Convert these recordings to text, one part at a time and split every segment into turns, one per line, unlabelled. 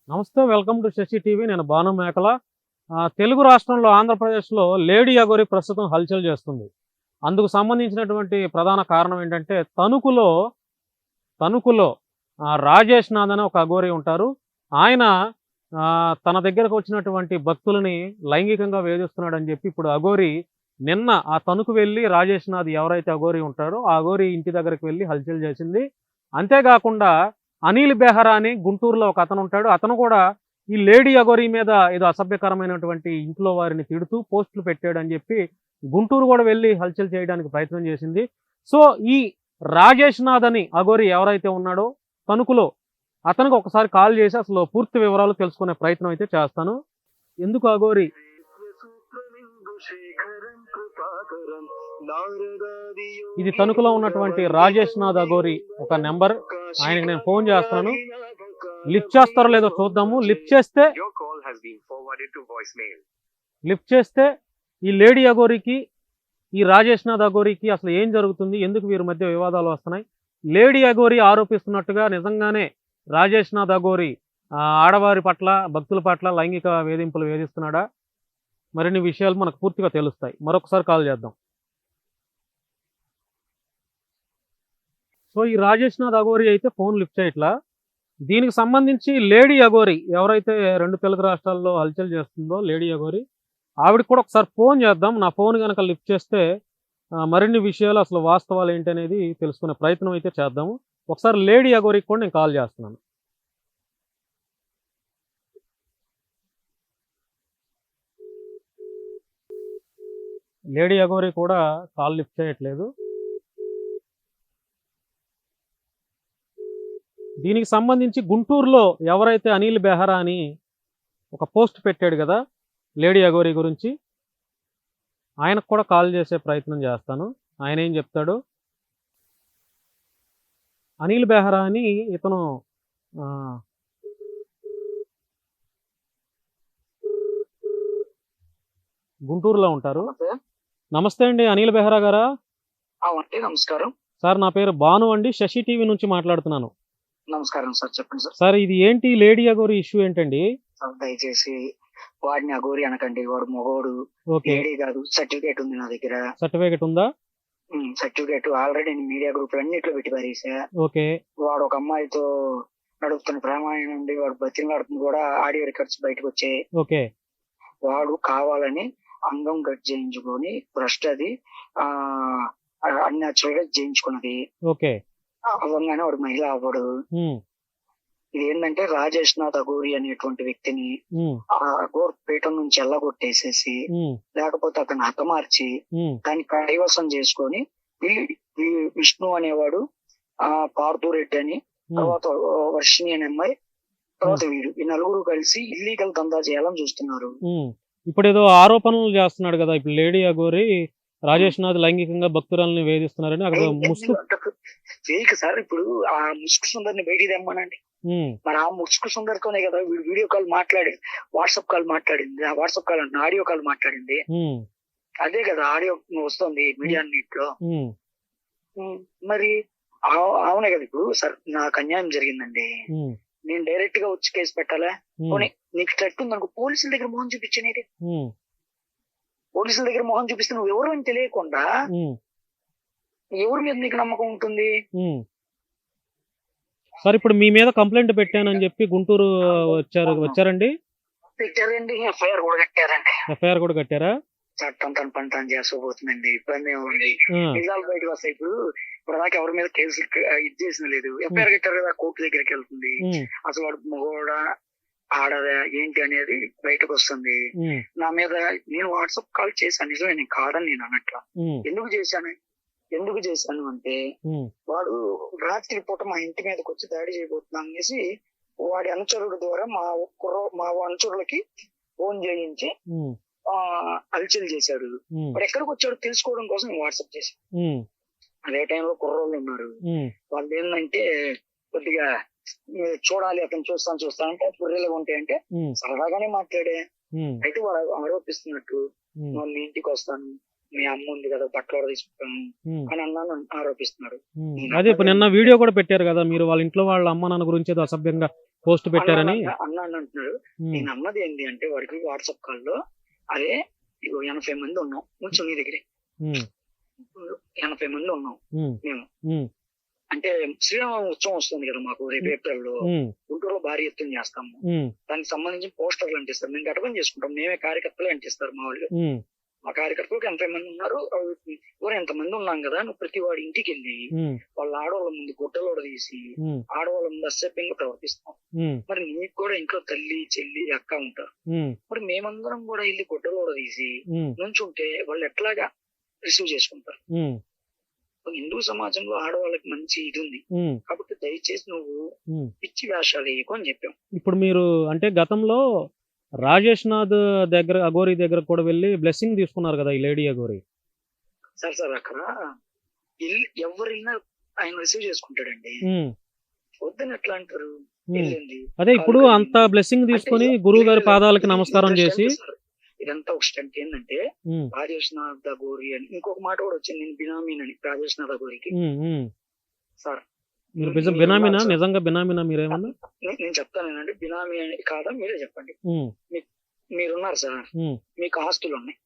నమస్తే, welcome to Shashi TV. నేను భాను మేకల. తెలుగు రాష్ట్రంలో ఆంధ్రప్రదేశ్లో లేడీ అఘోరి ప్రస్తుతం హల్చల్ చేస్తుంది. అందుకు సంబంధించినటువంటి ప్రధాన కారణం ఏంటంటే తణుకులో రాజేష్ నాథ్ అనే ఒక అఘోరి ఉంటారు. ఆయన తన దగ్గరకు వచ్చినటువంటి భక్తులని లైంగికంగా వేధిస్తున్నాడని చెప్పి ఇప్పుడు అఘోరి నిన్న ఆ తణుకు వెళ్ళి రాజేష్ నాథ్ ఎవరైతే అఘోరి ఉంటారో ఆ అఘోరి ఇంటి దగ్గరికి వెళ్ళి హల్చల్ చేసింది. అంతేకాకుండా అనిల్ బెహరా అని గుంటూరులో ఒక అతను ఉంటాడు. అతను కూడా ఈ లేడీ అఘోరి మీద ఏదో అసభ్యకరమైనటువంటి ఇంట్లో వారిని తిడుతూ పోస్టులు పెట్టాడు అని చెప్పి గుంటూరు కూడా వెళ్ళి హల్చల్ చేయడానికి ప్రయత్నం చేసింది. సో ఈ రాజేష్ నాథ్ అని అఘోరి ఎవరైతే ఉన్నాడో తణుకులో, అతనికి ఒకసారి కాల్ చేసి అసలు పూర్తి వివరాలు తెలుసుకునే ప్రయత్నం అయితే చేస్తాను. ఎందుకు అఘోరి ఇది తణుకులో ఉన్నటువంటి రాజేష్ నాథ్ అఘోరి ఒక నెంబర్. ఆయనకి నేను ఫోన్ చేస్తాను. లిఫ్ట్ చేస్తారో లేదో చూద్దాము. లిఫ్ట్ చేస్తే ఈ లేడీ అఘోరికి ఈ రాజేష్ నాథ్ అఘోరికి అసలు ఏం జరుగుతుంది, ఎందుకు వీరి మధ్య వివాదాలు వస్తున్నాయి, లేడీ అఘోరి ఆరోపిస్తున్నట్టుగా నిజంగానే రాజేష్ నాథ్ అఘోరి ఆడవారి పట్ల భక్తుల పట్ల లైంగిక వేధింపులు వేధిస్తున్నాడా, మరిన్ని విషయాలు మనకు పూర్తిగా తెలుస్తాయి. మరొకసారి కాల్ చేద్దాం. సో ఈ రాజేష్ నాథ్ అఘోరి అయితే ఫోన్ లిఫ్ట్ చేయట్లా. దీనికి సంబంధించి లేడీ అఘోరి ఎవరైతే 2 తెలుగు రాష్ట్రాల్లో హల్చల్ చేస్తుందో లేడీ అఘోరి, ఆవిడకి కూడా ఒకసారి ఫోన్ చేద్దాం. నా ఫోన్ కనుక లిఫ్ట్ చేస్తే మరిన్ని విషయాలు అసలు వాస్తవాలు ఏంటనేది తెలుసుకునే ప్రయత్నం అయితే చేద్దాము. ఒకసారి లేడీ అఘోరికి కూడా నేను కాల్ చేస్తున్నాను. లేడీ అఘోరి కూడా కాల్ లిఫ్ట్ చేయట్లేదు. దీనికి సంబంధించి గుంటూరులో ఎవరైతే అనిల్ బెహరా అని ఒక పోస్ట్ పెట్టాడు కదా లేడీ అఘోరి గురించి, ఆయనకు కూడా కాల్ చేసే ప్రయత్నం చేస్తాను. ఆయన ఏం చెప్తాడు. అనిల్ బెహరా అని ఇతను గుంటూరులో ఉంటారు. నమస్తే అండి, అనిల్ బెహరా గారా?
నమస్కారం
సార్, నా పేరు భాను అండి, శశి టీవీ నుంచి మాట్లాడుతున్నాను.
నమస్కారం సార్, చెప్పండి సార్.
సార్, ఇది ఏంటి లేడీ అఘోరి ఇష్యూ ఏంటండి?
దయచేసి వాడిని అఘోరి అనకండి. వాడు మగోడు, లేడీ కాదు. సర్టిఫికేట్ ఉంది నా దగ్గర.
సర్టిఫికేట్ ఉందా?
సర్టిఫికేట్ ఆల్రెడీ మీడియా గ్రూప్ అన్నిట్లో పెట్టి పారేసా.
ఓకే.
వాడు ఒక అమ్మాయితో నడుపుతున్న ప్రేమాయణం నుండి వాడు బతిలాడుతుంది కూడా ఆడియో రికార్డ్స్ బయటకు వచ్చాయి.
ఓకే.
వాడు కావాలని అంగం కట్ చేయించుకొని బ్రష్ అది అన్యాచురల్ గా చేయించుకున్నది.
ఓకే.
అవ్వగానే వాడు మహిళ అవ్వడు. ఇది ఏంటంటే రాజేష్ నాథ్ అఘోరి అనేటువంటి వ్యక్తిని ఆ అఘోర్ పీఠం నుంచి ఎల్లగొట్టేసేసి, లేకపోతే అతను హతమార్చి దాన్ని కైవసం చేసుకొని విష్ణు అనేవాడు, పార్థురెడ్డి అని, తర్వాత వర్షిణి అనే అమ్మాయి, తర్వాత వీడు, ఈ నలుగురు కలిసి ఇల్లీగల్ దందా చేయాలని చూస్తున్నారు.
ఇప్పుడు ఏదో ఆరోపణలు చేస్తున్నాడు కదా ఇప్పుడు లేడీ అఘోరి, రాజేష్ నాథ్ లైంగికంగా భక్తురాలని వేధిస్తున్నారని. అక్కడ ముసుగు
ఫేక్ సార్. ఇప్పుడు ఆ ముసుగు సుందర్ని బయటికి తెమ్మనండి. మరి ఆ ముసుగు సుందర్తోనే కదా వీడు వీడియో కాల్ మాట్లాడి, వాట్సాప్ కాల్ మాట్లాడింది. ఆ వాట్సాప్ కాల్ అంటే ఆడియో కాల్ మాట్లాడింది. అదే కదా ఆడియో వస్తుంది మీడియా అన్నిట్లో. మరి అవునే కదా. ఇప్పుడు సార్, నాకు అన్యాయం జరిగిందండి, నేను డైరెక్ట్ గా వచ్చి కేసు పెట్టాలా? నీకు ట్రట్ ఉంది అనుకో, పోలీసుల దగ్గర మొహం చూపించనేది. పోలీసుల దగ్గర మొహం చూపిస్తే నువ్వు ఎవరు అని తెలియకుండా ఎవరి మీద నీకు నమ్మకం ఉంటుంది?
సార్, ఇప్పుడు మీ మీద కంప్లైంట్ పెట్టానని చెప్పి గుంటూరు వచ్చారండి?
పెట్టారండి. ఎఫ్ఐఆర్ కూడా కట్టారండి.
ఎఫ్ఐఆర్ కూడా కట్టారా?
చట్టం తన పని తాను చేసుకోబోతుందండి. ఇబ్బంది ఏముంది? నిజాలు బయటకు వస్తాయి. ఇప్పుడు దాకా ఎవరి మీద కేసు ఇది చేసిన లేదు. ఎఫ్ఐఆర్ కట్టారు కదా, కోర్టు దగ్గరికి వెళ్తుంది. అసలు వాడు మగోడా ఆడదా ఏంటి అనేది బయటకు వస్తుంది. నా మీద నేను వాట్సాప్ కాల్ చేశాను, నిజమే, నేను కాదని నేను అన్నట్ల. ఎందుకు చేశాను అంటే, వాడు రాత్రి పూట మా ఇంటి మీదకి వచ్చి దాడి చేయబోతున్నా అనేసి వాడి అనుచరుడు ద్వారా మా అనుచరులకి ఫోన్ చేయించి హల్చల్ చేశాడు. వాడు ఎక్కడికి వచ్చాడు తెలుసుకోవడం కోసం నేను వాట్సాప్ చేశాను. అదే టైంలో కుర్రోళ్ళు ఉన్నారు. వాళ్ళు ఏంటంటే కొద్దిగా చూడాలి, అతను చూస్తాను అంటే పుర్రెలుగా ఉంటాయంటే సరదాగానే మాట్లాడే. అయితే వాడు ఆరోపిస్తున్నట్టు, మీ ఇంటికి వస్తాను, మీ అమ్మ ఉంది కదా బట్టలు తీసుకుంటాను అని అన్నాను ఆరోపిస్తున్నాడు.
అదే ఇప్పుడు నిన్న వీడియో కూడా పెట్టారు కదా మీరు, వాళ్ళ ఇంట్లో వాళ్ళ అమ్మ నాన్న గురించి ఏదో అసభ్యంగా పోస్ట్ పెట్టారని
అన్నాడు అంటున్నాడు. నేను అన్నది ఏంటి అంటే వాడికి వాట్సాప్ కాల్లో, అరే 80 మంది ఉన్నాం కొంచెం నీ దగ్గరే, 80 మంది ఉన్నాం మేము, అంటే శ్రీరామ ఉత్సవం వస్తుంది కదా మాకు రేపు ఏప్రిల్లో గుంటూరులో భారీ ఎత్తున చేస్తాము, దానికి సంబంధించిన పోస్టర్లు అంటిస్తారు, మేము గడపం చేసుకుంటాం, మేమే కార్యకర్తలే అంటిస్తారు మా వాళ్ళు. మా కార్యకర్తలకు 80 మంది ఉన్నారు, ఎంతమంది ఉన్నాం కదా, నువ్వు ప్రతి వాడి ఇంటికి వెళ్ళి వాళ్ళ ఆడవాళ్ళ ముందు గుడ్డలోడ తీసి ఆడవాళ్ళ ముందు అసభ్యంగా ప్రవర్తిస్తాం. మరి నీకు కూడా ఇంట్లో తల్లి చెల్లి అక్క ఉంటారు, మరి మేమందరం కూడా వెళ్ళి గుడ్డలోడ తీసి నుంచుంటే వాళ్ళు ఎట్లాగా రిసీవ్ చేసుకుంటారు? హిందూ సమాజంలో ఆడవాళ్ళకి మంచి ఇది ఉంది కాబట్టి దయచేసి నువ్వు పిచ్చి వేషాలు వేయకు అని చెప్పాం.
ఇప్పుడు మీరు అంటే గతంలో రాజేష్ నాథ్ దగ్గర అఘోరి దగ్గర కూడా వెళ్ళి బ్లెస్సింగ్ తీసుకున్నారు కదా ఈ లేడీ అఘోరి.
సార్ అక్కడ ఎవరైనా ఆయన రిసీవ్ చేసుకుంటాడండి, వద్దని ఎట్లా అంటారు?
అదే ఇప్పుడు అంత బ్లెస్సింగ్ తీసుకొని గురువు గారి పాదాలకి నమస్కారం చేసి,
ఇదంతా ఒక స్టంట్ ఏంటంటే రాజేష్ నాథ్ అఘోరి అని ఇంకొక మాట కూడా వచ్చింది, నేను బినామీనని రాజేష్ నాథ్ అఘోరికి. సార్
మీరు బినామీనా? నిజంగా బినామీనా మీరేమన్నా?
నేను చెప్తాను ఏంటంటే బినామీ అని కాదా మీరే చెప్పండి. మీరున్నారు సార్, మీకు ఆస్తులు ఉన్నాయి,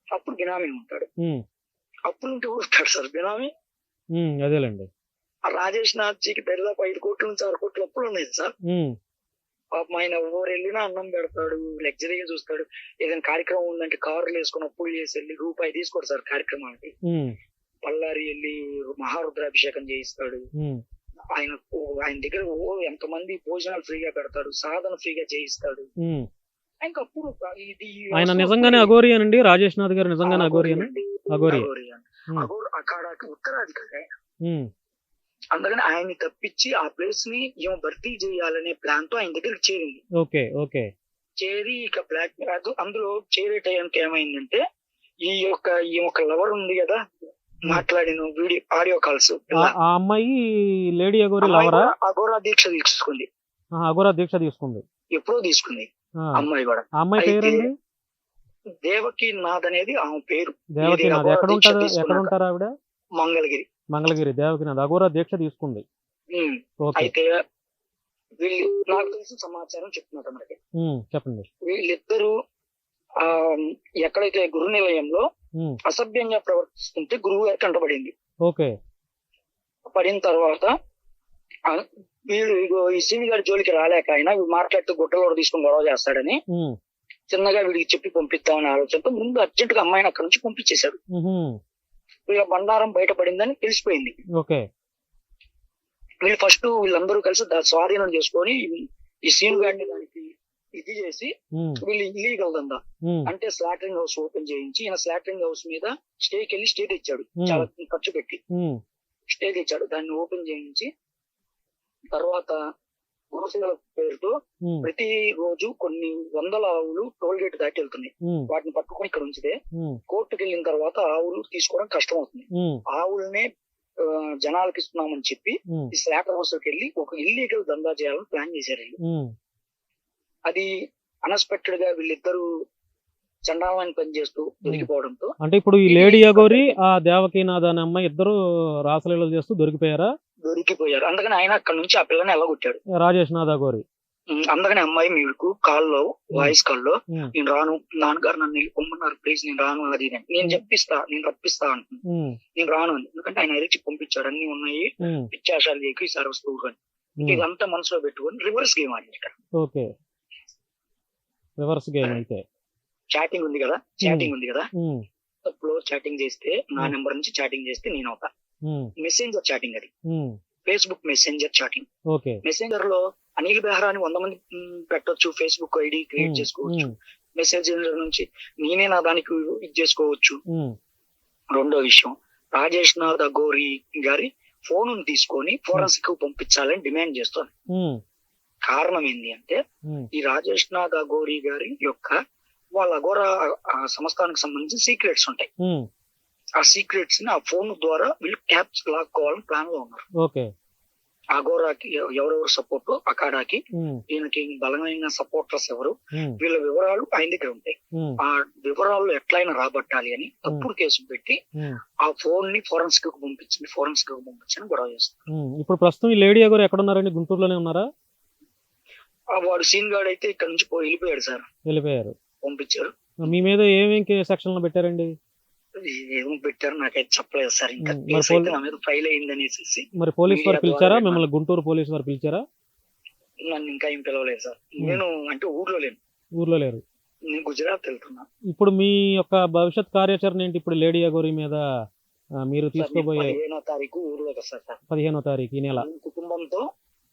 అప్పుడు బినామీ ఉంటాడు, అప్పుడు ఉంటే ఉంటాడు సార్ బినామీ.
అదేలేండి.
రాజేష్ నాథ్ జీకి దరిదాపు 5 కోట్ల నుంచి 6 కోట్ల అప్పులు ఉన్నాయి సార్. పాపం ఆయన ఎవరు వెళ్ళినా అన్నం పెడతాడు, లగ్జరీగా చూస్తాడు. ఏదైనా కార్యక్రమం ఉందంటే కార్లు వేసుకుని అప్పులు చేసి వెళ్ళి రూపాయి తీసుకోడు సార్ కార్యక్రమానికి. పల్లారి వెళ్ళి మహారుద్రాభిషేకం చేయిస్తాడు. ఆయన దగ్గర ఎంతమంది భోజనాలు ఫ్రీగా పెడతాడు, సాధన ఫ్రీగా చేయిస్తాడు. ఇంకప్పుడు
ఆయన నిజంగానే అఘోరి అనండి, రాజేష్ నాథ్ గారు నిజంగానే అఘోరి అఘోరి
అక్కడ ఉత్తరాధికారి. అందుకని ఆయన్ని తప్పించి ఆ ప్లేస్ ని ఏమో భర్తీ చేయాలనే ప్లాన్ తో ఆయన దగ్గరికి చేరింది. చేరి ఇక బ్లాక్ అందులో చేరే టైంకి ఏమైందంటే ఈ యొక్క లవర్ ఉంది కదా మాట్లాడిన వీడియో ఆడియో కాల్స్,
ఆ అమ్మాయి లేడీ అఘోరి లవరా?
అఘోరా దీక్ష తీసుకుంది.
అఘోరా దీక్ష తీసుకుంది,
ఎప్పుడో తీసుకుంది అమ్మాయి కూడా.
ఆ అమ్మాయి పేరు
దేవకి నాథ్ అనేది ఆమె పేరు.
దేవకి నాథ్ ఎక్కడ ఉంటారు ఆవిడ?
మంగళగిరి
దేవకి నాథ్ అఘోరా దీక్ష తీసుకుంది.
అయితే వీళ్ళు నాకు తెలిసిన సమాచారం చెప్తున్నారు మనకి.
చెప్పండి.
వీళ్ళిద్దరూ ఎక్కడైతే గురు నిలయంలో అసభ్యంగా ప్రవర్తిస్తుంటే గురువు గారికి కంటపడింది. పడిన తర్వాత వీడు ఈ సీని గారి జోలికి రాలేక ఆయన మాట్లాడుతూ గుట్టలో తీసుకుని గొడవ చేస్తాడని చిన్నగా వీడికి చెప్పి పంపిద్దామని ఆలోచనతో ముందు అర్జెంట్ గా అమ్మాయిని అక్కడ నుంచి పంపించేశాడు. వీళ్ళ బండారం బయటపడిందని తెలిసిపోయింది. వీళ్ళు ఫస్ట్ వీళ్ళందరూ కలిసి స్వాధీనం చేసుకొని ఈ సీను గారిని దానికి ఇది చేసి వీళ్ళు ఇల్లీగల్ దందా అంటే స్లాటరింగ్ హౌస్ ఓపెన్ చేయించి ఈయన స్లాటరింగ్ హౌస్ మీద స్టేకి వెళ్ళి స్టే తెచ్చాడు, చాలా ఖర్చు పెట్టి స్టే తెచ్చాడు. దాన్ని ఓపెన్ చేయించి తర్వాత గురుసేవల పేరుతో ప్రతి రోజు కొన్ని వందల ఆవులు టోల్ గేట్ దాటి వెళ్తున్నాయి. వాటిని పట్టుకొని ఇక్కడ ఉంచితే కోర్టుకు వెళ్ళిన తర్వాత ఆవులు తీసుకోవడం కష్టం అవుతుంది. ఆవులనే జనాలకి ఇస్తున్నామని చెప్పి ఈ స్లాటర్ హౌస్ లోకి వెళ్ళి ఒక ఇల్లీగల్ దందా చేయాలని ప్లాన్ చేశారు. అది అన్ఎక్స్పెక్టెడ్ గా వీళ్ళిద్దరు చండాలని పని చేస్తూ దొరికిపోవడంతో,
అంటే ఇప్పుడు ఈ లేడీ అఘోరి ఆ దేవకీనాథ్ అనే అమ్మాయి ఇద్దరు రాసలీలలు చేస్తూ దొరికిపోయారు.
అందుకని ఆయన అక్కడ నుంచి ఆ పిల్లని ఎల్లగొట్టాడు
రాజేష్ నాథ్ అఘోరి.
అందుకని అమ్మాయి మీకు కాల్లో వాయిస్ కాల్లో నేను రాను, నాన్నగారు నన్ను పొమ్మన్నారు ప్లీజ్ నేను రాను అది నేను చెప్పిస్తా నేను రప్పిస్తా అంటున్నాను, నేను రాను అని. ఎందుకంటే ఆయన ఎరిచి పంపించాడు, అన్ని ఉన్నాయి పిచ్చాశాలు చేయకు ఈసారి వస్తూ అని. ఇదంతా మనసులో పెట్టుకొని రివర్స్ గేమ్ ఆడించాడు.
రివర్స్ గేమ్ అయితే
చాటింగ్ ఉంది కదా, ఇప్పుడు చాటింగ్ చేస్తే నా నెంబర్ నుంచి చాటింగ్ చేస్తే నేను అవుతా. మెసెంజర్ చాటింగ్ అది, ఫేస్బుక్ మెసెంజర్ చాటింగ్. మెసెంజర్ లో అనిల్ బెహ్రా అని 100 మంది పెట్టొచ్చు, ఫేస్బుక్ ఐడి క్రియేట్ చేసుకోవచ్చు, మెసెంజర్ నుంచి నేనే నా దానికి ఇది చేసుకోవచ్చు. రెండో విషయం, రాజేష్ నాథ్ అఘోరి గారి ఫోన్ తీసుకొని ఫోరెన్సిక్ పంపించాలని డిమాండ్ చేస్తాను. కారణం ఏంటి అంటే ఈ రాజేష్ నాథ్ అఘోరి గారి యొక్క వాళ్ళ అఘోరా సంస్థానికి సంబంధించిన సీక్రెట్స్ ఉంటాయి. ఆ సీక్రెట్స్ ని ఆ ఫోన్ ద్వారా వీళ్ళు క్యాప్స్ లాక్కోవాలని ప్లాన్ లో ఉన్నారు. అఘోరాకి ఎవరెవరు సపోర్ట్, అఖాడాకి ఈయనకి బలమైన సపోర్టర్స్ ఎవరు, వీళ్ళ వివరాలు ఆయన దగ్గర ఉంటాయి. ఆ వివరాలు ఎట్లయినా రాబట్టాలి అని తప్పుడు కేసు పెట్టి ఆ ఫోన్ ని ఫోరెన్సిక్ పంపించని గొడవ చేస్తారు.
ఇప్పుడు ప్రస్తుతం ఈ లేడీ అఘోరి ఎక్కడ ఉన్నారండి? గుంటూరులోనే ఉన్నారా?
వాడు సీన్ గార్డ్ అయితే ఇక్కడ నుంచి వెళ్ళిపోయాడు సార్.
వెళ్ళిపోయారు.
పంపించారు.
మీ మీద ఏమేమి సెక్షన్లు పెట్టారండి?
ఏమో పెట్టారు నాకైతే చెప్పలేదు సార్. ఇంకా
మరి
కేసు అయితే నా మీద ఫైల్ అయింది అనేసి
మరి పోలీస్ వారు
మీడియా
పిలిచారా?
ద్వారా
మిమ్మల్ని గుంటూరు పోలీస్ వారు పిలిచారా?
నన్ను ఇంకా ఏం పిలవలేదు సార్. నేను అంటే ఊర్లో లేను,
ఊర్లో లేరు.
నేను గుజరాత్ వెళ్తున్నా.
ఇప్పుడు మీ యొక్క భవిష్యత్ కార్యాచరణ ఏంటి? ఇప్పుడు లేడీ అగోరి మీద మీరు
సార్ నేను
తీసుకోబోయే
15వ తారీఖు ఊర్లోకి వస్తాను సార్.
15వ తారీఖు ఈ నెల.
నేను కుటుంబంతో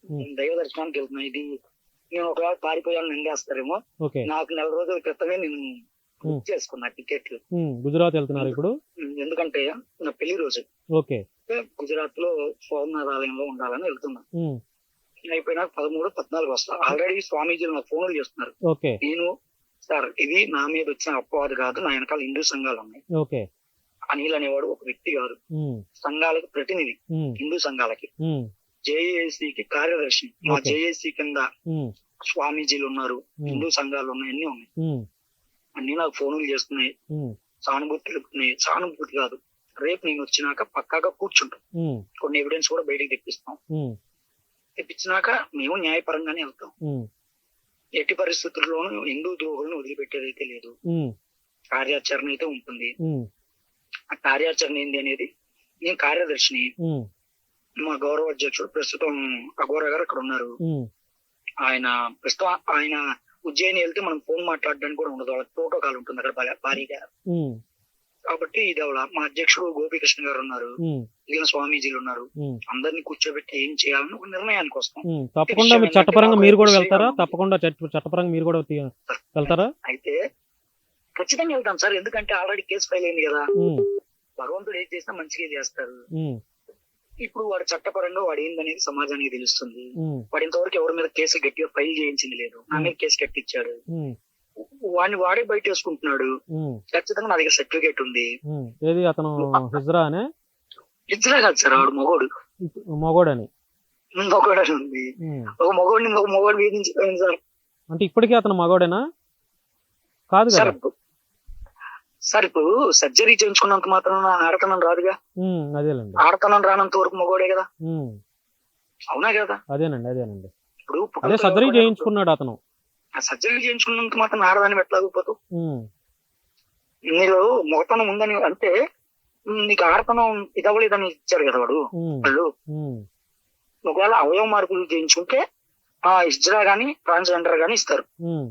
ఉమ్.
దైవ దర్శనానికి వెళ్తున్నా. ఇది నేను ఒకవేళ పారిపోయాను నిందేస్తారేమో.
ఓకే.
నాకు నెల రోజుల క్రితమే నేను
ఉమ్.
బుక్ చేసుకున్నా టికెట్లు.
గుజరాత్ వెళ్తున్నారు ఇప్పుడు?
ఎందుకంటే నా పెళ్లి రోజు
ఓకే.
గుజరాత్ లో సోమనాథ్ ఆలయంలో ఉండాలని వెళ్తున్నా.
ఉమ్.
అయిపోయినా 13, 14 వస్తా. ఆల్రెడీ స్వామీజీలు నాకు ఫోన్లు చేస్తున్నారు.
ఓకే.
నేను సార్ ఇది నా మీద వచ్చిన అపవాదు కాదు, నా వెనకాల హిందూ సంఘాలు ఉన్నాయి.
ఓకే.
అనిల్ అనేవాడు ఒక వ్యక్తి కాదు,
ఉమ్.
సంఘాలకు ప్రతినిధి.
ఉమ్.
హిందూ సంఘాలకి
ఉమ్.
జేఏసీకి కార్యదర్శి. మా
ఓకే.
జేఏసీ కింద
ఉమ్.
స్వామీజీలు ఉన్నారు, హిందూ సంఘాలు ఉన్నాయి, అన్ని ఉన్నాయి.
ఉమ్.
అన్ని నాకు ఫోన్లు చేస్తున్నాయి,
ఉమ్.
సానుభూతి తెలుపుతున్నాయి. సానుభూతి కాదు, రేపు నేను వచ్చినాక పక్కాగా కూర్చుంటాం,
ఉమ్.
కొన్ని ఎవిడెన్స్ కూడా బయటకు తెప్పిస్తాం.
ఉమ్.
తెప్పించినాక మేము న్యాయపరంగానే వెళ్తాం.
ఉమ్.
ఎట్టి పరిస్థితుల్లోనూ హిందూ ద్రోహులను వదిలిపెట్టేదైతే లేదు.
ఉమ్.
కార్యాచరణ అయితే ఉంటుంది.
ఉమ్.
ఆ కార్యాచరణ ఏంది అనేది నేను కార్యదర్శిని.
ఉమ్.
మా గౌరవ అధ్యక్షుడు ప్రస్తుతం అఘోరా గారు అక్కడ ఉన్నారు.
ఉమ్.
ఆయన ప్రస్తుతం ఆయన ఉజ్జయిని వెళ్తే మనం ఫోన్ మాట్లాడడానికి కూడా ఉండదు, వాళ్ళకి ప్రోటోకాల్ ఉంటుంది అక్కడ భారీగా.
ఉమ్.
కాబట్టి ఇది అవలా. మా అధ్యక్షుడు గోపీకృష్ణ గారు ఉన్నారు,
ఉమ్.
మిగిలిన స్వామీజీలు ఉన్నారు.
ఉమ్.
అందరినీ కూర్చోబెట్టి ఏం చేయాలని ఒక నిర్ణయానికి వస్తాం.
తప్పకుండా మీరు చట్టపరంగా మీరు కూడా వెళ్తారా? తప్పకుండా చట్టపరంగా మీరు కూడా వెళ్తారా?
అయితే ఖచ్చితంగా వెళ్తాం సార్, ఎందుకంటే ఆల్రెడీ కేసు ఫైల్ అయింది కదా.
ఉమ్.
భగవంతుడు ఏం చేసినా మంచిగా చేస్తారు.
ఉమ్.
ఇప్పుడు వాడు చట్టపరంగా వాడు ఏందనేది సమాజానికి తెలుస్తుంది.
ఉమ్.
వాడు ఇంతవరకు ఎవరి మీద కేసు గట్టిగా ఫైల్ చేయించింది లేదు, నా మీద కేసు కట్టించాడు.
ఉమ్.
వాడిని వాడే బయట వేసుకుంటున్నాడు.
ఉమ్.
ఖచ్చితంగా నా దగ్గర సర్టిఫికేట్ ఉంది.
ఉమ్. ఏది అతను హిజ్రా అనే?
ఇద్దరే కాదు సార్, వాడు మొగోడు.
మొగోడని
మొగోడని ఉంది.
ఉమ్.
ఒక మొగోడిని ఒక మొగోడు వేధించిపోయింది సార్.
అంటే ఇప్పటికీ అతను మగోడేనా? కాదు
సార్
కదా.
సార్ ఇప్పుడు సర్జరీ చేయించుకున్నంత మాత్రం ఆడతనం రాదుగా.
అదేనండి.
ఆడతనం రానంత వరకు మొగోడే కదా.
ఉమ్.
అవునా కదా.
అదేనండి.
ఇప్పుడు
అదే సర్జరీ చేయించుకున్నాడు అతను.
ఆ సర్జరీ చేయించుకున్నంత మాత్రం ఆడదాన్ని పెట్టలేకపోతావు.
ఉమ్.
మీరు మొగతనం ఉందని అంటే నీకు ఆడతనం ఇదవ్వలేదని ఇచ్చాడు కదా వాడు.
ఉమ్.
వాళ్ళు
ఉమ్.
ఒకవేళ అవయవ మార్పులు చేయించుకుంటే ఆ ఇజ్రా గానీ ట్రాన్స్జెండర్ గానీ ఇస్తారు,
ఉమ్.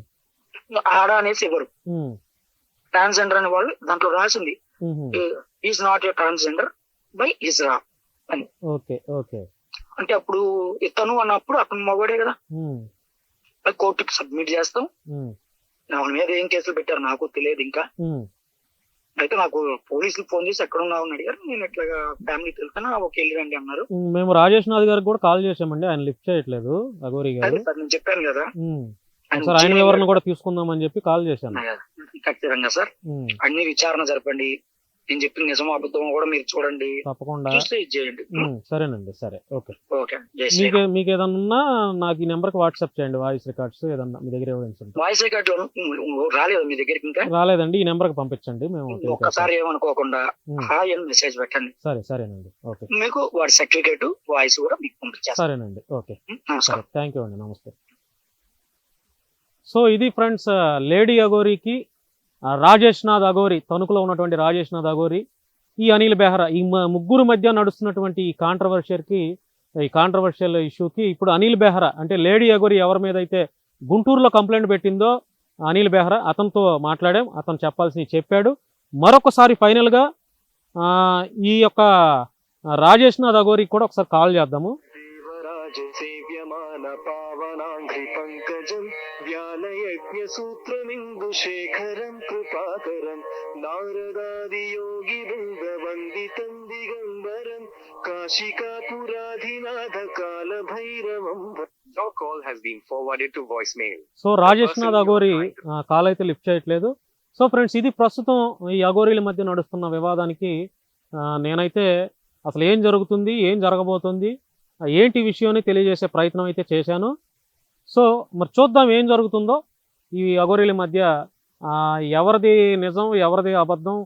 ఆడ అనేసి ఇవ్వరు.
ఉమ్.
ట్రాన్స్జెండర్ అనే వాళ్ళు దాంట్లో రాసింది
ఉహు.
Is not a transgender by Ezra అని.
ఓకే. ఓకే.
అంటే అప్పుడు ఇతను అన్నప్పుడు అతను మగవాడే కదా.
ఉమ్.
అది కోర్టుకి సబ్మిట్ చేస్తాం.
ఉమ్.
నా మీద ఏం కేసులు పెట్టారు నాకు తెలియదు ఇంకా.
ఉమ్.
అయితే నాకు పోలీసులు ఫోన్ చేసి ఎక్కడ ఉన్నావు అని అడిగారు. నేను ఇట్లాగా ఫ్యామిలీ తెలుసుకున్నా ఓకే వెళ్ళిరండి అన్నారు.
మేము రాజేష్ నాథ్ గారికి కూడా కాల్ చేసామండి, ఆయన లిఫ్ట్ చేయట్లేదు అఘోరి గారు.
అదే సార్ నేను చెప్పాను కదా.
సార్ ఆయన వివరణ కూడా తీసుకుందామని చెప్పి కాల్ చేశాను.
ఖచ్చితంగా సార్ అన్ని విచారణ జరపండి, నేను చెప్పిన నిజం అబద్ధం కూడా మీరు చూడండి,
తప్పకుండా
చూస్తే ఇది చేయండి.
సరేనండి. సరే. ఓకే.
ఓకే.
మీకు ఏదన్నా ఉన్నా నాకు ఈ నెంబర్ కి వాట్సాప్ చేయండి, వాయిస్ రికార్డ్స్ ఏదన్నా మీ దగ్గర ఎవిడెన్స్ ఉంటే.
వాయిస్ రికార్డ్ రాలేదు మీ దగ్గరికి ఇంకా?
రాలేదండి, ఈ నెంబర్ కి పంపించండి, మేము
ఒక్కసారి ఏమనుకోకుండా హాయ్ అని మెసేజ్ పెట్టండి.
సరేనండి. ఓకే.
మీకు వాడి సర్టిఫికేట్ వాయిస్ కూడా మీకు పంపించేస్తాను.
సరేనండి. ఓకే.
నమస్కారం.
థ్యాంక్ యూ అండి. నమస్తే. సో ఇది ఫ్రెండ్స్, లేడీ అఘోరికి రాజేష్ నాథ్ అఘోరి, తణుకులో ఉన్నటువంటి రాజేష్ నాథ్ అఘోరి, ఈ అనిల్ బెహ్రా, ఈ ముగ్గురు మధ్య నడుస్తున్నటువంటి ఈ కాంట్రవర్షియల్ ఇష్యూకి ఇప్పుడు అనిల్ బెహ్రా అంటే లేడీ అఘోరి ఎవరి మీద అయితే గుంటూరులో కంప్లైంట్ పెట్టిందో అనిల్ బెహ్రా, అతనితో మాట్లాడాం, అతను చెప్పాల్సినవి చెప్పాడు. మరొకసారి ఫైనల్గా ఈ యొక్క రాజేష్ నాథ్ అఘోరికి కూడా ఒకసారి కాల్ చేద్దాము.
సేవ్యమాన పావనాంఘ్రి పంకజం వ్యాలయజ్ఞ సూత్రమిందుశేఖరం కృపాకరం నారదాది యోగి బృంద వందితం దిగంబరం కాశికాపురాధినాథ కాల Bhairavam.
Your call has been forwarded to voicemail.
So Rajesh Nath Aghori call అయితే లిఫ్ట్ చేయట్లేదు. సో ఫ్రెండ్స్, ఇది ప్రస్తుతం ఈ అఘోరీల మధ్య నడుస్తున్న వివాదానికి నేనైతే అసలు ఏం జరుగుతుంది, ఏం జరగబోతుంది, ఏంటి విషయాన్ని తెలియజేసే ప్రయత్నం అయితే చేశాను. సో మరి చూద్దాం ఏం జరుగుతుందో. ఈ అఘోరీల మధ్య ఎవరిది నిజం, ఎవరిది అబద్ధం,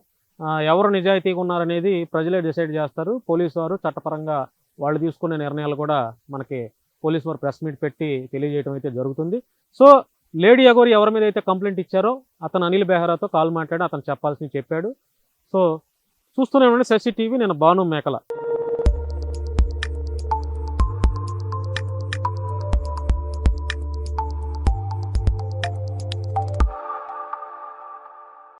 ఎవరు నిజాయితీగా ఉన్నారనేది ప్రజలే డిసైడ్ చేస్తారు. పోలీసు వారు చట్టపరంగా వాళ్ళు తీసుకునే నిర్ణయాలు కూడా మనకి పోలీసు వారు ప్రెస్ మీట్ పెట్టి తెలియజేయడం అయితే జరుగుతుంది. సో లేడీ అఘోరి ఎవరి మీద అయితే కంప్లైంట్ ఇచ్చారో అతను అనిల్ బెహ్రాతో కాల్ మాట్లాడి అతను చెప్పాల్సింది చెప్పాడు. సో చూస్తూనే ఉండండి శశి టీవీ. నేను భాను మేకల.